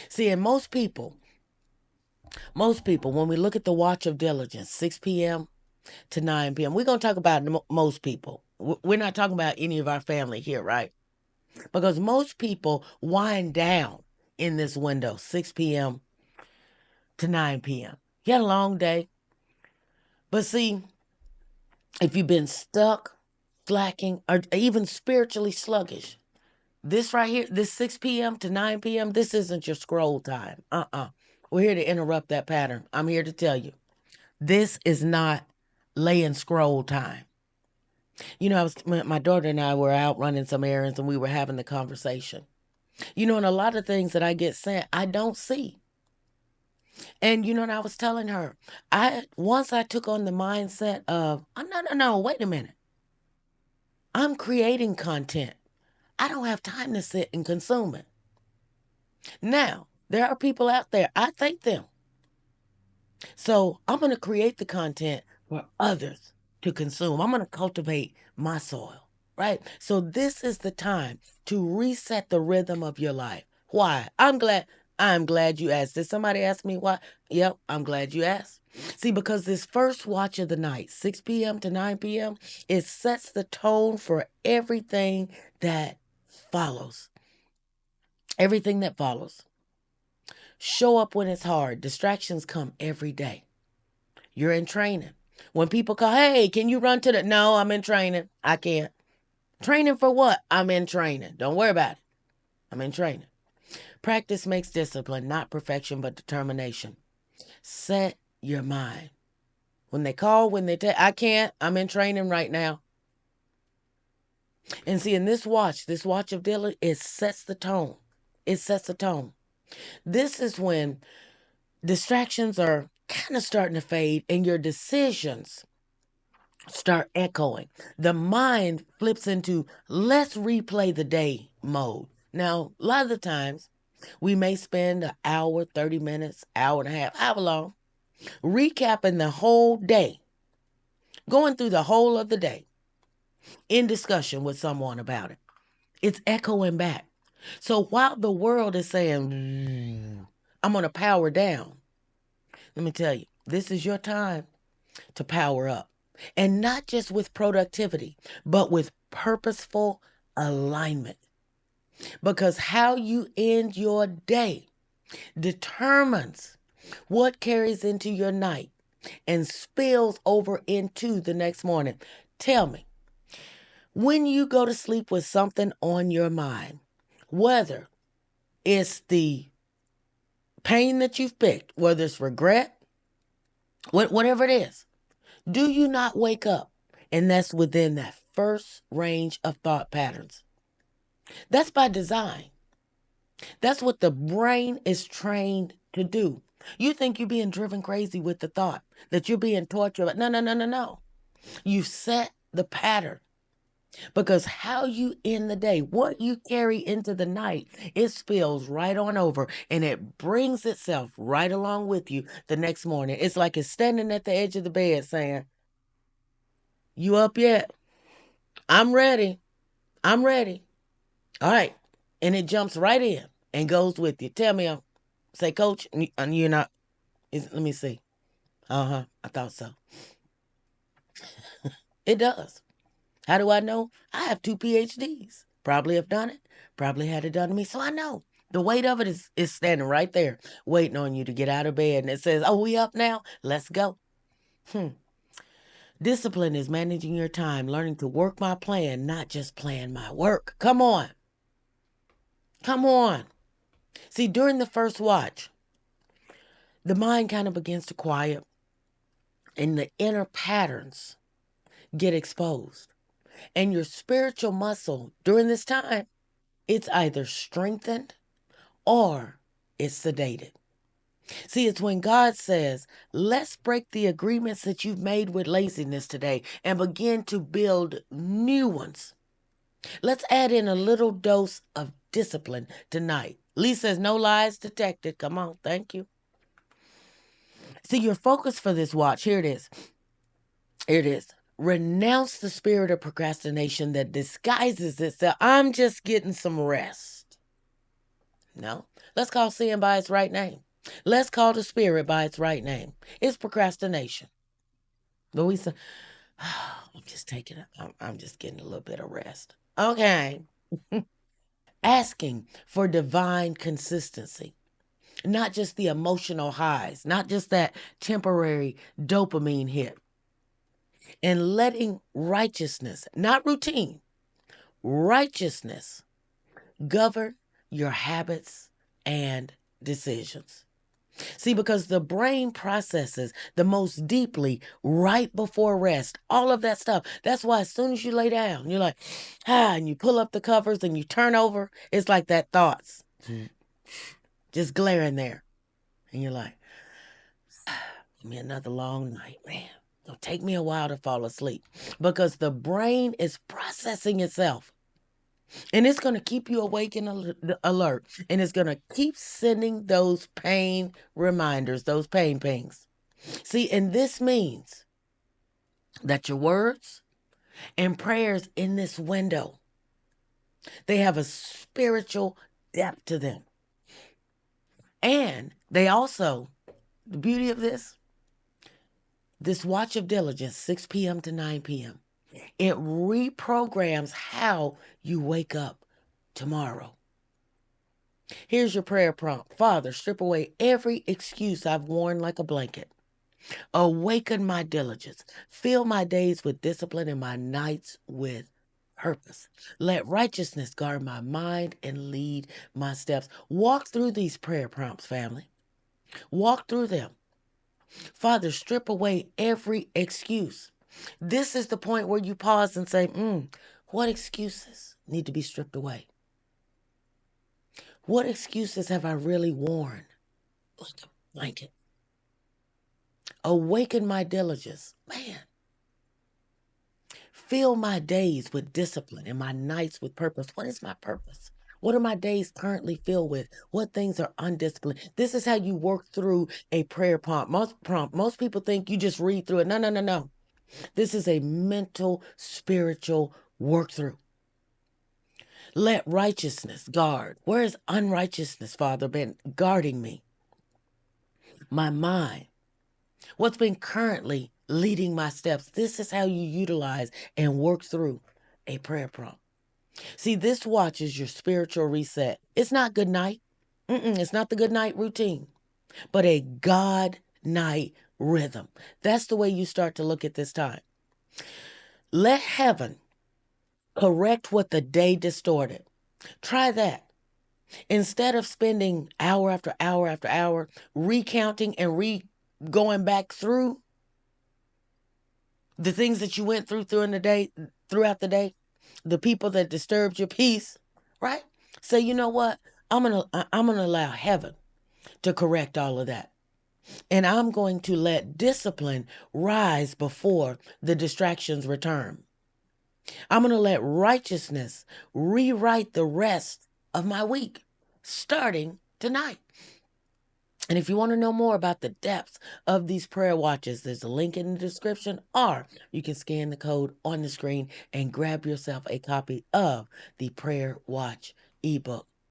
See, and most people, when we look at the Watch of Diligence, 6 p.m. to 9 p.m., we're going to talk about most people. We're not talking about any of our family here, right? Because most people wind down in this window, 6 p.m. to 9 p.m. You had a long day. But see, if you've been stuck, slacking, or even spiritually sluggish, this right here, this 6 p.m. to 9 p.m., this isn't your scroll time. We're here to interrupt that pattern. I'm here to tell you, this is not laying scroll time. You know, my daughter and I were out running some errands and we were having the conversation. You know, and a lot of things that I get sent, I don't see. And you know, and I was telling her, once I took on the mindset of, oh, no, wait a minute. I'm creating content. I don't have time to sit and consume it. Now, there are people out there, I thank them. So I'm going to create the content for others to consume. I'm going to cultivate my soil, right? So this is the time to reset the rhythm of your life. Why? I'm glad you asked. Did somebody ask me why? Yep, I'm glad you asked. See, because this first watch of the night, 6 p.m. to 9 p.m., it sets the tone for everything that follows. Everything that follows. Show up when it's hard. Distractions come every day. You're in training. When people call, hey, can you run to the... No, I'm in training. I can't. Training for what? I'm in training. Don't worry about it. I'm in training. Practice makes discipline, not perfection, but determination. Set your mind. When they call, when they tell, I can't. I'm in training right now. And see, in this watch of Dylan, it sets the tone. It sets the tone. This is when distractions are kind of starting to fade and your decisions start echoing. The mind flips into let's replay the day mode. Now, a lot of the times we may spend an hour, 30 minutes, hour and a half, however long, recapping the whole day, going through the whole of the day in discussion with someone about it. It's echoing back. So while the world is saying, I'm going to power down, let me tell you, this is your time to power up. And not just with productivity, but with purposeful alignment. Because how you end your day determines what carries into your night and spills over into the next morning. Tell me, when you go to sleep with something on your mind, whether it's the pain that you've picked, whether it's regret, whatever it is, do you not wake up? And that's within that first range of thought patterns. That's by design. That's what the brain is trained to do. You think you're being driven crazy with the thought that you're being tortured. No. You set the pattern. Because how you end the day, what you carry into the night, it spills right on over and it brings itself right along with you the next morning. It's like it's standing at the edge of the bed saying, you up yet? I'm ready. I'm ready. All right. And it jumps right in and goes with you. Tell me, say, Coach, and you're not, let me see. I thought so. It does. How do I know? I have 2 PhDs. Probably have done it. Probably had it done to me. So I know. The weight of it is standing right there, waiting on you to get out of bed. And it says, oh, we up now? Let's go. Discipline is managing your time, learning to work my plan, not just plan my work. Come on. Come on. See, during the first watch, the mind kind of begins to quiet and the inner patterns get exposed. And your spiritual muscle during this time, it's either strengthened or it's sedated. See, it's when God says, let's break the agreements that you've made with laziness today and begin to build new ones. Let's add in a little dose of discipline tonight. Lee says, no lies detected. Come on, thank you. See, your focus for this watch, here it is. Here it is. Renounce the spirit of procrastination that disguises itself. I'm just getting some rest. No. Let's call sin by its right name. Let's call the spirit by its right name. It's procrastination. But we say, oh, I'm just getting a little bit of rest. Okay. Asking for divine consistency, not just the emotional highs, not just that temporary dopamine hit, and letting righteousness, not routine, righteousness govern your habits and decisions. See, because the brain processes the most deeply right before rest, all of that stuff. That's why as soon as you lay down, you're like, and you pull up the covers and you turn over, it's like that thoughts just glaring there. And you're like, give me another long night, man. It'll take me a while to fall asleep because the brain is processing itself. And it's going to keep you awake and alert. And it's going to keep sending those pain reminders, those pain pings. See, and this means that your words and prayers in this window, they have a spiritual depth to them. And they also, the beauty of this Watch of Diligence, 6 p.m. to 9 p.m., it reprograms how you wake up tomorrow. Here's your prayer prompt. Father, strip away every excuse I've worn like a blanket. Awaken my diligence. Fill my days with discipline and my nights with purpose. Let righteousness guard my mind and lead my steps. Walk through these prayer prompts, family. Walk through them. Father, strip away every excuse. This is the point where you pause and say, what excuses need to be stripped away? What excuses have I really worn like a blanket? Awaken my diligence. Man. Fill my days with discipline and my nights with purpose. What is my purpose? What are my days currently filled with? What things are undisciplined? This is how you work through a prayer prompt. Most people think you just read through it. No. This is a mental, spiritual work through. Let righteousness guard. Where has unrighteousness, Father, been guarding me? My mind. What's been currently leading my steps? This is how you utilize and work through a prayer prompt. See, this watch is your spiritual reset. It's not good night. It's not the good night routine, but a God night rhythm. That's the way you start to look at this time. Let heaven correct what the day distorted. Try that. Instead of spending hour after hour after hour recounting and going back through the things that you went through throughout the day, the people that disturbed your peace, right? Say, you know what? I'm gonna allow heaven to correct all of that. And I'm going to let discipline rise before the distractions return. I'm going to let righteousness rewrite the rest of my week, starting tonight. And if you want to know more about the depths of these prayer watches, there's a link in the description, or you can scan the code on the screen and grab yourself a copy of the Prayer Watch ebook.